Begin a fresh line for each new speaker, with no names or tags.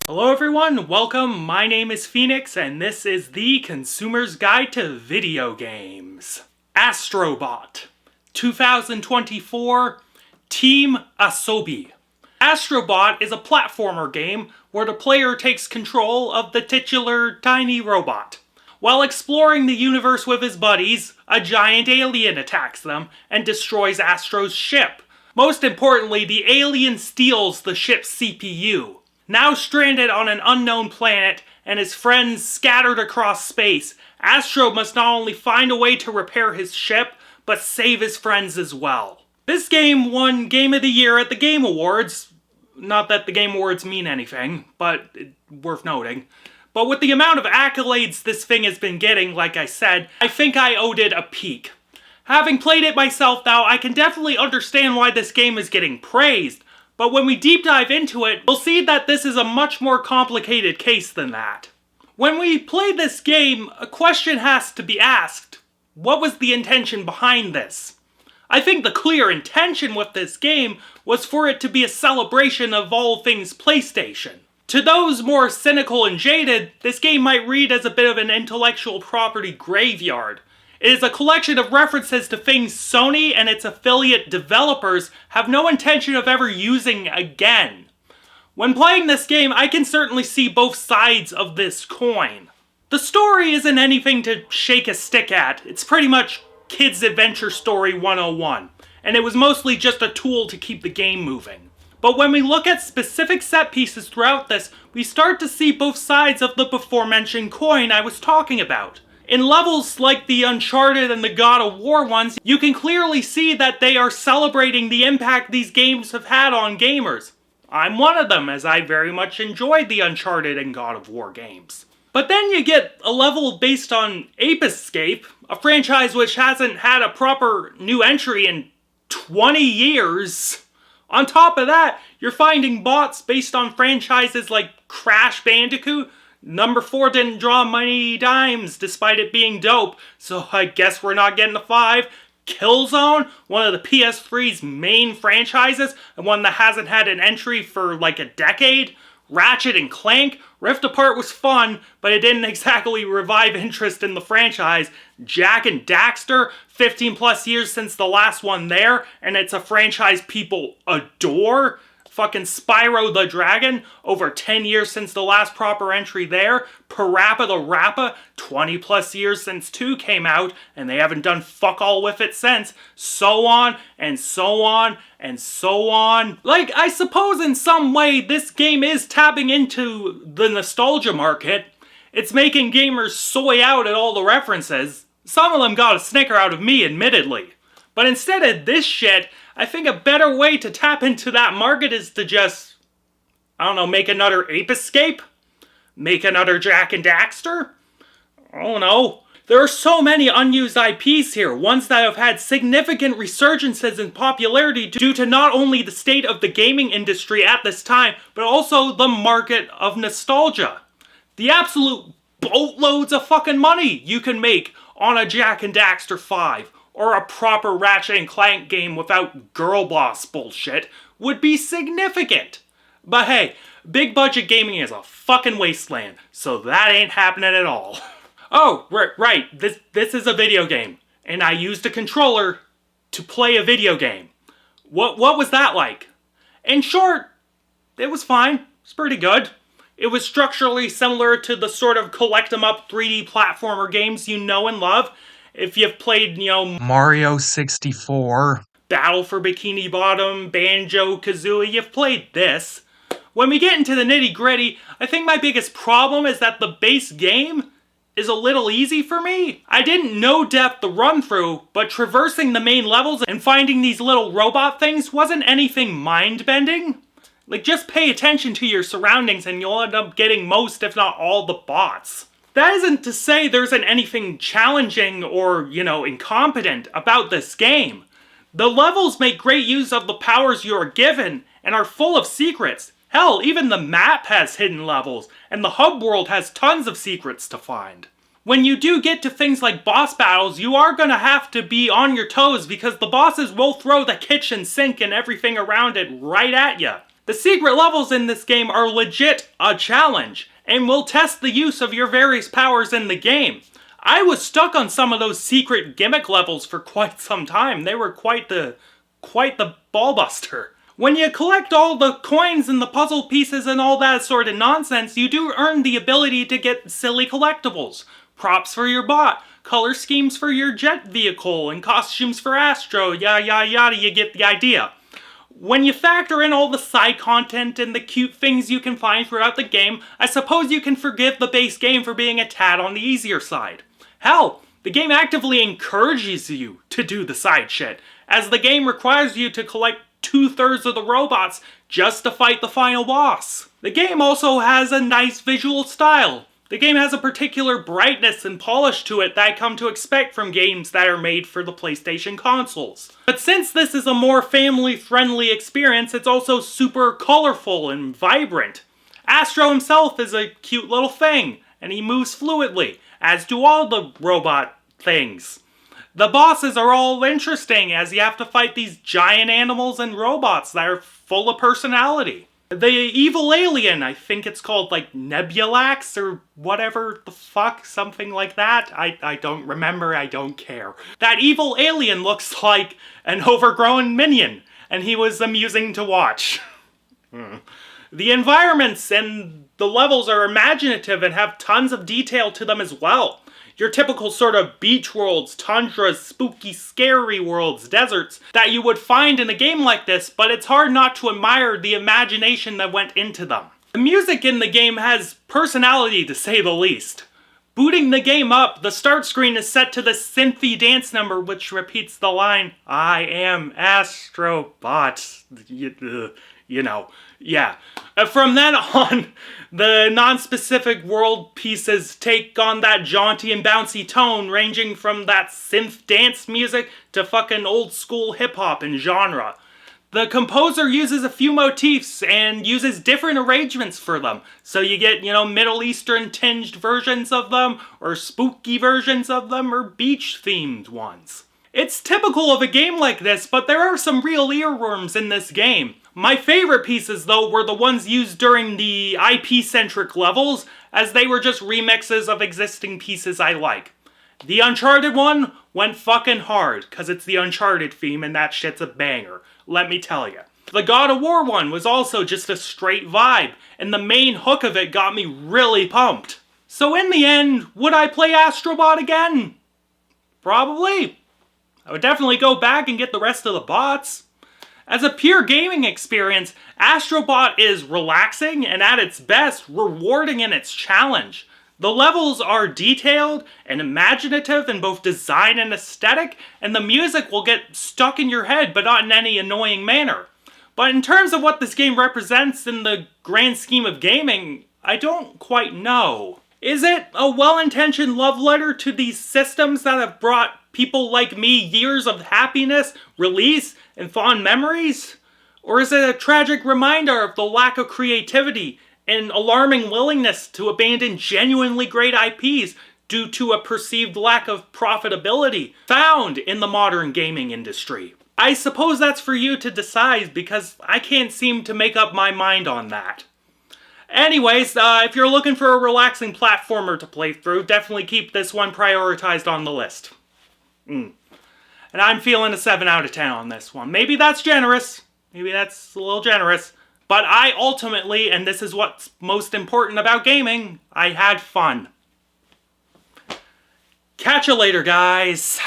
Hello everyone, welcome, my name is Phoenix and this is the Consumer's Guide to Video Games. Astrobot, 2024, Team Asobi. Astrobot is a platformer game where the player takes control of the titular tiny robot. While exploring the universe with his buddies, a giant alien attacks them and destroys Astro's ship. Most importantly, the alien steals the ship's CPU. Now stranded on an unknown planet and his friends scattered across space, Astro must not only find a way to repair his ship, but save his friends as well. This game won Game of the Year at the Game Awards. Not that the Game Awards mean anything, but worth noting. But with the amount of accolades this thing has been getting, like I said, I think I owed it a peek. Having played it myself now, I can definitely understand why this game is getting praised. But when we deep dive into it, we'll see that this is a much more complicated case than that. When we play this game, a question has to be asked. What was the intention behind this? I think the clear intention with this game was for it to be a celebration of all things PlayStation. To those more cynical and jaded, this game might read as a bit of an intellectual property graveyard. It is a collection of references to things Sony and its affiliate developers have no intention of ever using again. When playing this game, I can certainly see both sides of this coin. The story isn't anything to shake a stick at. It's pretty much Kids Adventure Story 101, and it was mostly just a tool to keep the game moving. But when we look at specific set pieces throughout this, we start to see both sides of the before-mentioned coin I was talking about. In levels like the Uncharted and the God of War ones, you can clearly see that they are celebrating the impact these games have had on gamers. I'm one of them, as I very much enjoyed the Uncharted and God of War games. But then you get a level based on Ape Escape, a franchise which hasn't had a proper new entry in 20 years. On top of that, you're finding bots based on franchises like Crash Bandicoot. Number 4 didn't draw many dimes despite it being dope, so I guess we're not getting a 5. Killzone, one of the PS3's main franchises, and one that hasn't had an entry for like a decade. Ratchet and Clank, Rift Apart was fun, but it didn't exactly revive interest in the franchise. Jak and Daxter, 15 plus years since the last one there, and it's a franchise people adore. Fucking Spyro the Dragon, over 10 years since the last proper entry there. Parappa the Rappa, 20 plus years since 2 came out, and they haven't done fuck all with it since. So on, and so on, and so on. Like, I suppose in some way this game is tapping into the nostalgia market. It's making gamers soy out at all the references. Some of them got a snicker out of me, admittedly. But instead of this shit, I think a better way to tap into that market is to just, I don't know, make another Ape Escape? Make another Jak and Daxter? I don't know. There are so many unused IPs here, ones that have had significant resurgences in popularity due to not only the state of the gaming industry at this time, but also the market of nostalgia. The absolute boatloads of fucking money you can make on a Jak and Daxter 5, or a proper Ratchet and Clank game without girl boss bullshit, would be significant. But hey, big budget gaming is a fucking wasteland, so that ain't happening at all. Oh, right, this is a video game, and I used a controller to play a video game. What was that like? In short, it was fine. It's pretty good. It was structurally similar to the sort of collect-em-up 3D platformer games you know and love. If you've played, Mario 64, Battle for Bikini Bottom, Banjo-Kazooie, you've played this. When we get into the nitty-gritty, I think my biggest problem is that the base game is a little easy for me. I didn't no-depth the run-through, but traversing the main levels and finding these little robot things wasn't anything mind-bending. Like, just pay attention to your surroundings and you'll end up getting most, if not all, the bots. That isn't to say there isn't anything challenging or, incompetent about this game. The levels make great use of the powers you are given and are full of secrets. Hell, even the map has hidden levels, and the hub world has tons of secrets to find. When you do get to things like boss battles, you are going to have to be on your toes because the bosses will throw the kitchen sink and everything around it right at you. The secret levels in this game are legit a challenge, and will test the use of your various powers in the game. I was stuck on some of those secret gimmick levels for quite some time. They were quite the ballbuster. When you collect all the coins and the puzzle pieces and all that sort of nonsense, you do earn the ability to get silly collectibles. Props for your bot, color schemes for your jet vehicle, and costumes for Astro, yada yada yada, you get the idea. When you factor in all the side content and the cute things you can find throughout the game, I suppose you can forgive the base game for being a tad on the easier side. Hell, the game actively encourages you to do the side shit, as the game requires you to collect 2/3 of the robots just to fight the final boss. The game also has a nice visual style. The game has a particular brightness and polish to it that I come to expect from games that are made for the PlayStation consoles. But since this is a more family-friendly experience, it's also super colorful and vibrant. Astro himself is a cute little thing, and he moves fluidly, as do all the robot things. The bosses are all interesting, as you have to fight these giant animals and robots that are full of personality. The evil alien, I think it's called like Nebulax or whatever the fuck, something like that. I don't remember, I don't care. That evil alien looks like an overgrown minion, and he was amusing to watch. The environments and the levels are imaginative and have tons of detail to them as well. Your typical sort of beach worlds, tundras, spooky, scary worlds, deserts that you would find in a game like this, but it's hard not to admire the imagination that went into them. The music in the game has personality, to say the least. Booting the game up, the start screen is set to the synthy dance number, which repeats the line, "I am Astrobot." You know, yeah. From then on, the non-specific world pieces take on that jaunty and bouncy tone, ranging from that synth dance music to fucking old school hip-hop and genre. The composer uses a few motifs and uses different arrangements for them. So you get, Middle Eastern tinged versions of them, or spooky versions of them, or beach-themed ones. It's typical of a game like this, but there are some real earworms in this game. My favorite pieces, though, were the ones used during the IP-centric levels, as they were just remixes of existing pieces I like. The Uncharted one went fucking hard, cause it's the Uncharted theme and that shit's a banger, let me tell you. The God of War one was also just a straight vibe, and the main hook of it got me really pumped. So in the end, would I play Astrobot again? Probably. I would definitely go back and get the rest of the bots. As a pure gaming experience, Astrobot is relaxing and at its best, rewarding in its challenge. The levels are detailed and imaginative in both design and aesthetic, and the music will get stuck in your head, but not in any annoying manner. But in terms of what this game represents in the grand scheme of gaming, I don't quite know. Is it a well-intentioned love letter to these systems that have brought people like me years of happiness, release, and fond memories? Or is it a tragic reminder of the lack of creativity and alarming willingness to abandon genuinely great IPs due to a perceived lack of profitability found in the modern gaming industry? I suppose that's for you to decide, because I can't seem to make up my mind on that. Anyways, if you're looking for a relaxing platformer to play through, definitely keep this one prioritized on the list. And I'm feeling a 7 out of 10 on this one. Maybe that's generous. Maybe that's a little generous. But I ultimately, and this is what's most important about gaming, I had fun. Catch you later, guys.